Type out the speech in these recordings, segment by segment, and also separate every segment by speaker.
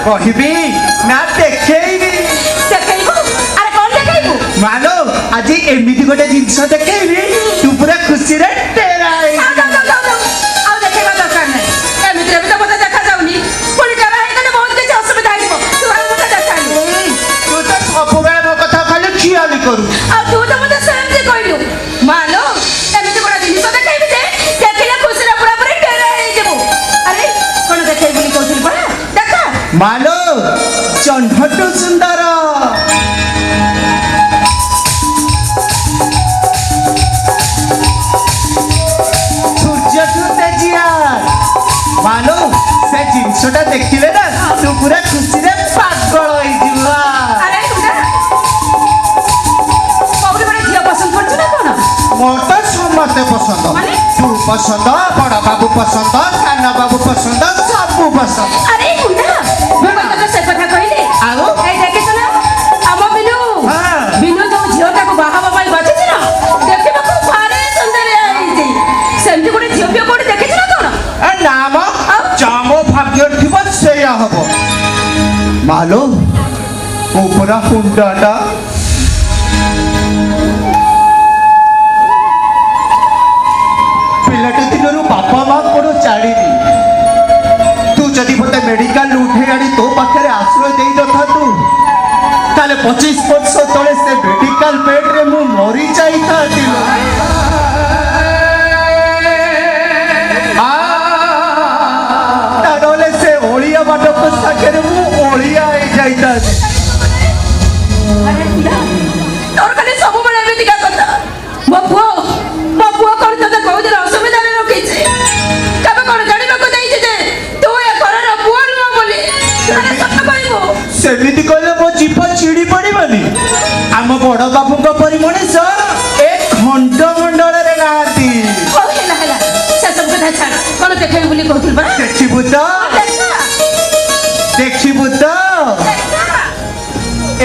Speaker 1: कहबी ना देखैबी
Speaker 2: देखैबो अरे कोन देखैबो
Speaker 1: मानो आज एमिति गोटे जिंस देखैबी तू पूरा खुशी रे तेराई
Speaker 2: आ देखैबा दरकार नै एमिति रे तो मते देखा जाउनी पुली डरा हे कने बहुत किछ असुविधा आइबो तू आ मते देखानी
Speaker 1: तू तो सबुबे मो कथा खाली खियाली करू
Speaker 2: आ तू तो मते सेमति कहलु मानो एमिति गोटे जिंस देखैबी जे देखिले खुशी रे पूरा पूरी डेरा हे जेबो अरे कोन देखैबी कहथिल पड़ा देखा
Speaker 1: मानो चंढटू सुंदर सूर्यठू तेजिया मानो से जिनसटा देखिले ना तू पूरा खुशी रे पागल होई जिवा
Speaker 2: अरे तुझा बहुत बड़े झिया पसंद करछ ना कोन
Speaker 1: मोटा समते पसंद
Speaker 2: माने
Speaker 1: तू पसंद बड़ा बाबू पसंद काना बाबू पसंद सबू पसंद
Speaker 2: अरे मुंडा मैं तो से कथा कहली
Speaker 1: आओ
Speaker 2: ए देखे तो ना हम बिनु
Speaker 1: हां
Speaker 2: बिनु जो झियोटा को बाहा बाई बाचे ना देखे ना को भारे सुंदर आई सेमती कोडी झियो पियो कोडी देखे ना कोन
Speaker 1: ए नाम जामो भाग्य थिबो सेया हबो मालो ऊपरा हुंडाटा पिलाटे दिनरू बापा मां कोडो चाडी तू जदि मते मेडिकल उठे आनी तो पाखरे आश्रय देई दथा तू ताले 25 वर्ष तळे से मेडिकल बेड रे मु मरी जाई था दिलो ताडोले से ओळिया बाटो को साकेरे मु ओळिया आई जाई था
Speaker 2: अरे पिला तोर कने सब बळे एमिति का कथा मो पुओ कोन तते कहू जे असुविधा रे रखी छे कबे कोन जानिबा को देई जे तू ए घरर पुओ न बोली अरे सत्य कहबो
Speaker 1: सेमिति कहले मो जीभ चिड़ी पड़िबनी आम बड़ बाबूଙ୍କ परि मनीष ए खंड मंडल रे नाती
Speaker 2: ओ हेला से सब कथा छाड़ कोन देखै बोली कहथिल बा
Speaker 1: देखिबु तो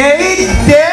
Speaker 1: एई देखे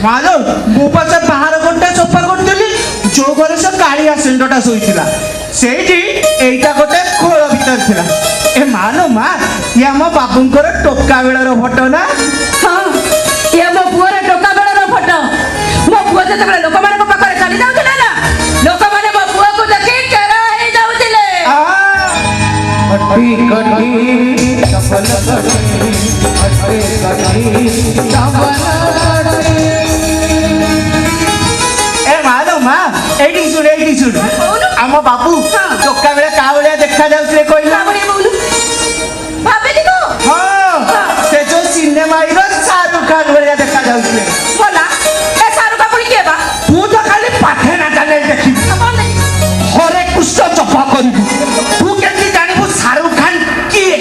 Speaker 1: मानो मुपासे बाहर घंटा सोफा करदेली जो घरे से कालिया सेंडटा सोईथिला सेठी एइटा गोटे खोल भीतर थिला ए मानो मा ये हम बाबूंकर टोका बेलर फोटो ना
Speaker 2: हां ये मो पुओ रे टोका बेलर फोटो मो पुओ जते बेले लोक माने को पाखरे चली जाउथिले ना लोक माने मो पुओ को देखि केरा हे जाउथिले
Speaker 1: कटी कटी सफल कटी कटी कटी सफल ए मानो मा एडी सुन आम बाबू टोका बेले का बलिया देखा जाउथिले कहिला
Speaker 2: बड़ी बोलू भाबे दिको
Speaker 1: हां से जो सिनेमा हीरो शाहरुख खान बलिया देखा जाउथिले
Speaker 2: बोला ए सारू का पुणी के बा
Speaker 1: तू तो खाली पाठे ना जाने देखी
Speaker 2: अपन नहीं
Speaker 1: हरे कृष्ण चपा करबू तू केति जानिबू शाहरुख खान किए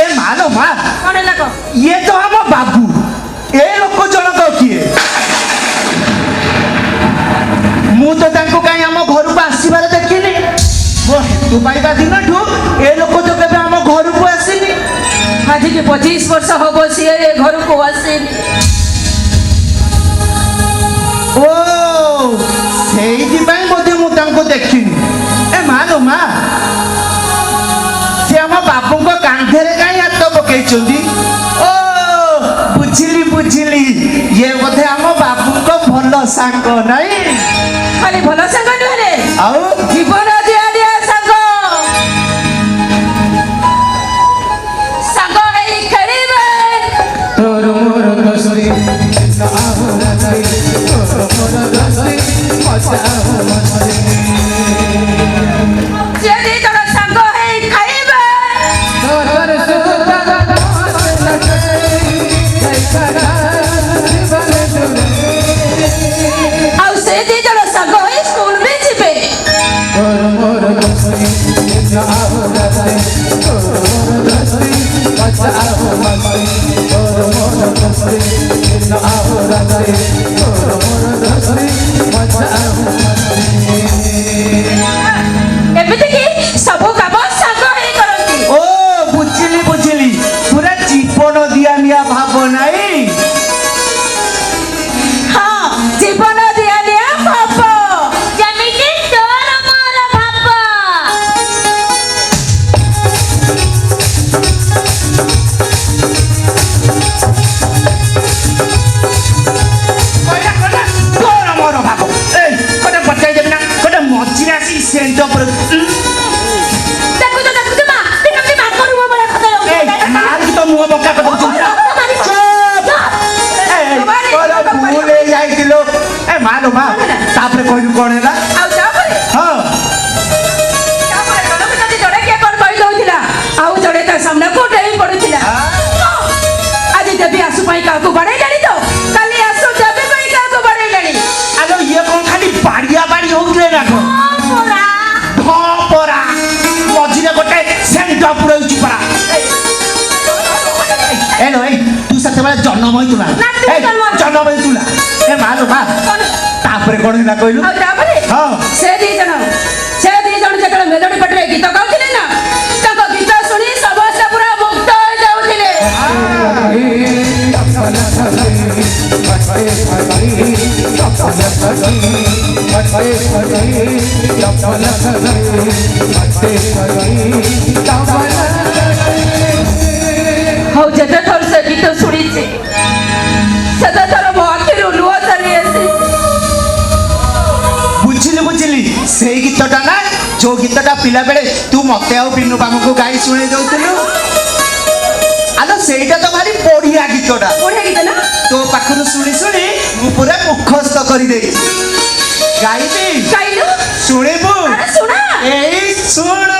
Speaker 1: ए मानो मा
Speaker 2: कोन लगो
Speaker 1: ये तो हम बाबू ए लोक जनक किए मु तो तांको काई हम घर को आसीबार देखिनी मो हेतु पाइबा दिन ठू ए लोक तो केबे हम घर को आसीनी
Speaker 2: आज के 25 वर्ष होबो से ए घर को आसेनी
Speaker 1: ओ सेइति पई बोधे मु तांको देखिनी ए मानो मा से हम बापू को कांधे रे काई हाथ पकई चंदी ओ बुझिली ये बोधे हम बापू को भलो सांग नहीं
Speaker 2: खाली भलो संग न रे
Speaker 1: आउ
Speaker 2: जीवन दिया दिया संग संग हेई खेलिबे
Speaker 1: तोर
Speaker 2: ଏମିତି କି ସବୁ କାମ ସାଙ୍ଗ ହେଇ କରନ୍ତି।
Speaker 1: ଓ ବୁଝିଲି ବୁଝିଲି, ପୁରା ଜୀବନ ଦିଆ ନିଆ ଭାବ ନାହିଁ।
Speaker 2: ହଁ, ଜୀବନ ଦିଆ ନିଆ ଭାବ।
Speaker 3: ଯେମିତି ତୋର ମୋର ଭାବ।
Speaker 1: କହିଲା କହିଲା ତୋର ମୋର ଭାବ। ଏଇ ଗୋଟେ ପଚାରି ଦେବି ନା, ଗୋଟେ ମଝିରେ ଆସି ସେଣ୍ଟ ଉପରେ
Speaker 2: ଦେଖୁଛ ଦେଖୁଛ ମା, ତୁ କେମିତି ମାଙ୍କଡ ମୁହଁ ଭଳିଆ କଥା
Speaker 1: ଏଇ ମାରିକି ତ ମୁହଁ ବଙ୍କା କରିଦଉଛନ୍ତି ନା। ଭୁଲ ହେଇଯାଇଥିଲୁ। ଏ ମା ଲୋ ମା, ତାପରେ କହିଲୁ କଣ ହେଲା?
Speaker 2: ଆଉ ତାପରେ
Speaker 1: ହଁ
Speaker 2: ଜଣକୁ ଯଦି ଜଣେ କିଏ କଣ କହିଦଉଥିଲା, ଆଉ ଜଣେ ତା ସାମ୍ନାକୁ ଡେଇଁ ପଡୁଥିଲା। ଆଜି ଦେବୀ ଆସୁ ପାଇଁ କାହାକୁ ବାଡେଇଲାଣି ତ, କାଲି ଆସୁ ଦେବୀ ପାଇଁ କାହାକୁ ବାଡେଇଲାଣି।
Speaker 1: ଆଲୋ ଇଏ କଣ ଖାଲି ବାଡିଆ ବାଡି ହଉଥିଲେ ନା କଣ? ହଁ ପରା, ମଝିରେ ଗୋଟେ ସେଣ୍ଟ ପୁରଉଛି ପରା। ଏଲୋ ଏଇ ତୁ ସେତେବେଳେ ଜନ୍ମ ହେଇଥିଲା।
Speaker 2: ନା, ତୁ
Speaker 1: ଏଇ,
Speaker 2: ଜନ୍ମ ହେଇଥିଲା।
Speaker 1: ଜନ୍ମ ହେଇଥିଲା। ଏ ମା ଲୋ ମା, ତାପରେ କଣ ହେଲା କହିଲୁ?
Speaker 2: ଆଉ ତାପରେ
Speaker 1: ହଁ
Speaker 2: ସେ ଦି ଜଣ ଯେତେବେଳେ ମେଲୋଡି ପାଟିରେ ଗୀତ ଗାଉଥିଲେ ନା, ତାଙ୍କ ଗୀତ ଶୁଣି ସମସ୍ତେ ପୁରା ମୁକ୍ତ ହେଇଯାଉଥିଲେ। ଆଉ ଯେତେଥର ସେ ଗୀତ ଶୁଣିଛି, ସେତେଥର ମୋ ଆଖିରୁ ଲୁହ ଚାଲି ଆସେ।
Speaker 1: ବୁଝିଲି ବୁଝିଲି, ସେଇ ଗୀତଟା ନା ଯୋଉ ଗୀତଟା ପିଲା ବେଳେ ତୁ ମତେ ଆଉ ବିନୁ ବାବୁଙ୍କୁ ଗାଇ ଶୁଣେଇ ଦଉଥିଲୁ। ଆଲୋ ସେଇଟା ତ ଭାରି ବଢିଆ ଗୀତଟା।
Speaker 2: ବଢିଆ ଗୀତ ନା?
Speaker 1: ତୋ ପାଖରୁ ଶୁଣି ଶୁଣି ମୁଁ ପୁରା ମୁଖସ୍ତ କରିଦେଇଛି। ଗାଇବି?
Speaker 2: ଗାଇଲୁ?
Speaker 1: ଶୁଣିବୁ?
Speaker 2: ଆରେ ଶୁଣା।
Speaker 1: ଏଇ ଶୁଣୁ।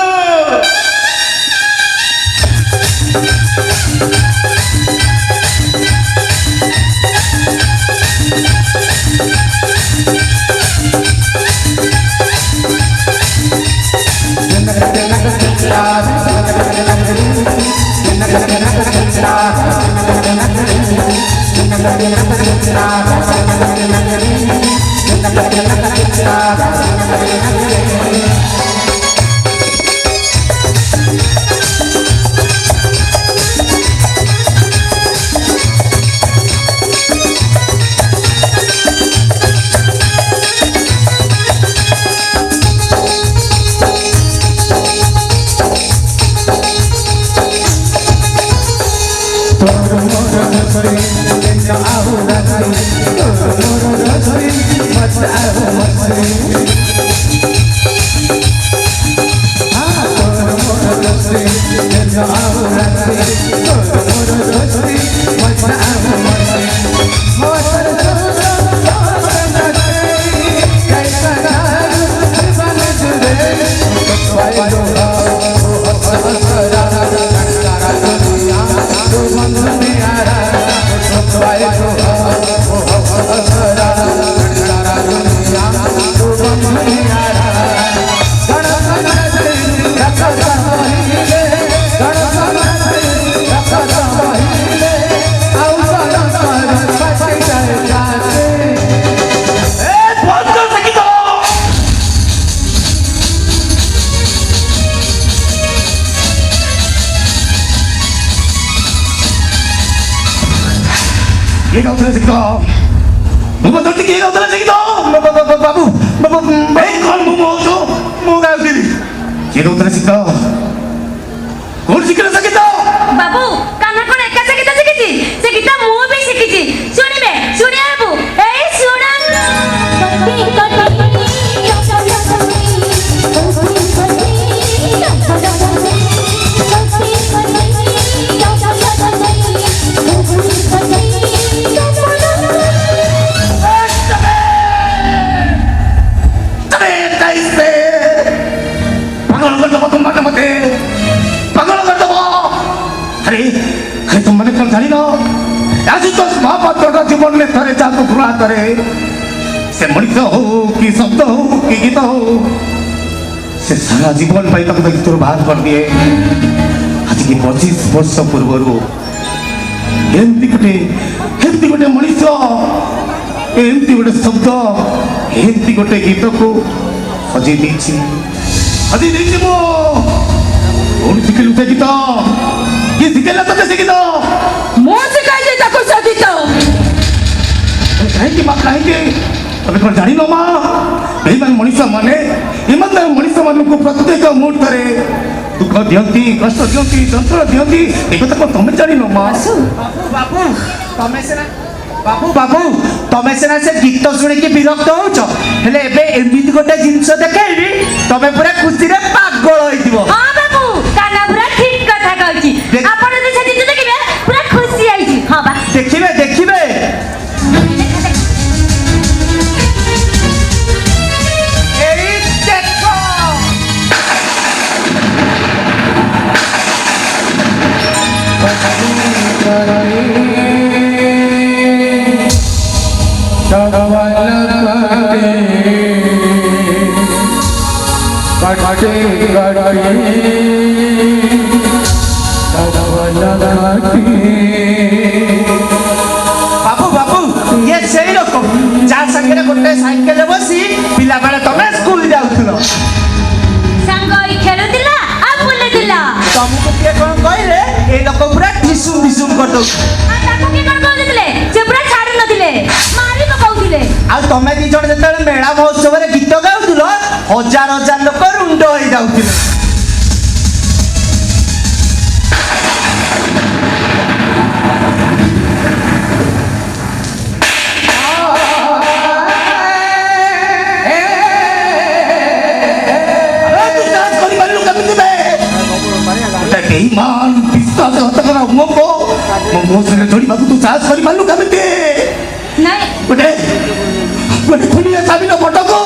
Speaker 1: କିଏ ଗାଉଥିଲା ସେ ଗୀତ? ମୁଁ ପଚାରୁଛି କିଏ ଗାଉଥିଲା ସେ ଗୀତ? ବାବୁ ଏଇ କଣ ମୁଁ ଗାଉଥିଲି। କିଏ ଗାଉଥିଲା ସେ ଗୀତ? କୋଉଠି ଶିଖିଲ ସେ ଗୀତ?
Speaker 3: ବାବୁ କାହ୍ନା କଣ ଏକା ସେ ଗୀତ ଶିଖିଛି? ସେ ଗୀତ ମୁଁ ବି ଶିଖିଛି। ଶୁଣିବେ? ଶୁଣିବା ବାବୁ? ଏଇ
Speaker 1: तुमने कल जानी ना आज तो महापात्र जीवन में थरे जाको घुरा करे से मଣିଷ हो कि शब्द हो कि गीत हो से सारा जीवन पाई तक गीतर बाहर कर दिए। आज की 25 वर्ष पूर्व एमती गोटे
Speaker 4: ଏମିତି ଗୋଟେ ମଣିଷ ଏମିତି ଗୋଟେ ଶବ୍ଦ ଏମିତି ଗୋଟେ ଗୀତକୁ ସଜେଇ ଦେଇଛି ମୁଁ କୋଉଠି ଶିଖିଲୁ ସେ ଗୀତ କିଏ ଶିଖେଇଲା ତତେ ସେ ଗୀତ
Speaker 2: ମୁଁ ଶିଖାଇଛି ତାକୁ ସେ ଗୀତ
Speaker 4: କାହିଁକି ମା କାହିଁକି ତମେ କଣ ଜାଣିନ ମା ଏଇମାନେ ମଣିଷ ମାନେ ଏମାନେ ମଣିଷ ମାନଙ୍କୁ ପ୍ରତ୍ୟେକ ମୁହୂର୍ତ୍ତରେ ଦୁଃଖ ଦିଅନ୍ତି କଷ୍ଟ ଦିଅନ୍ତି ଯନ୍ତ୍ରଣା ଦିଅନ୍ତି ଏ କଥା କଣ ତମେ ଜାଣିନ ମା
Speaker 1: ବାବୁ ତମେ ସିନା ବାବୁ ତମେ ସିନା ସେ ଗୀତ ଶୁଣିକି ବିରକ୍ତ ହଉଛ ହେଲେ ଏବେ ଏମିତି ଗୋଟେ ଜିନିଷ ଦେଖେଇବି ତମେ ପୁରା ଖୁସିରେ ପାଗଳ ହେଇଥିବ
Speaker 3: ହଁ ବାବୁ କାନା ପୁରା ଠିକ କଥା କହୁଛି ଆପଣ ଯଦି ସେ ଜିନିଷ ଦେଖିବେ ପୁରା ଖୁସି ହେଇଛି ହଁ ବା
Speaker 1: ଦେଖିବେ ଦେଖିବେ ଏଇ ଦେଖ ବାବୁ ଇଏ ସେଇ ଲୋକ ଯାହା ସାଙ୍ଗରେ ଗୋଟେ ସାଇକେଲରେ ବସି ପିଲାବେଳେ ତମେ ସ୍କୁଲ ଯାଉଥିଲ
Speaker 3: ସାଙ୍ଗ ଏଇ ଖେଳୁଥିଲା ଆଉ ବୁଲୁଥିଲା
Speaker 1: ତମକୁ କିଏ କଣ କହିଲେ ଏଇ ଲୋକ ପୁରା ଢିସୁମ ଢିସୁମ କରିଦଉଛି
Speaker 3: ଆଉ ତାକୁ କିଏ କଣ କହୁଥିଲେ ସେ ପୁରା ଛାଡୁ ନଥିଲେ ମାରି ପକାଉଥିଲେ
Speaker 1: ଆଉ ତମେ ଦି ଜଣ ଯେତେବେଳେ ମେଳା ମହୋତ୍ସବରେ ଗୀତ ଗାଉଥିଲ ହଜାର ହଜାର ଲୋକ ରୁଣ୍ଡ ହେଇଯାଉଥିଲେ
Speaker 4: बेईमान विश्वासघातक मुह को मो संगे जोड़िବାକୁ ତୁ ସାହସ କରିପାରିଲୁ କେମିତି
Speaker 3: ନାଇଁ
Speaker 4: ଗୋଟେ ଖୋଲିଆ ଚାବିର ପଟକୁ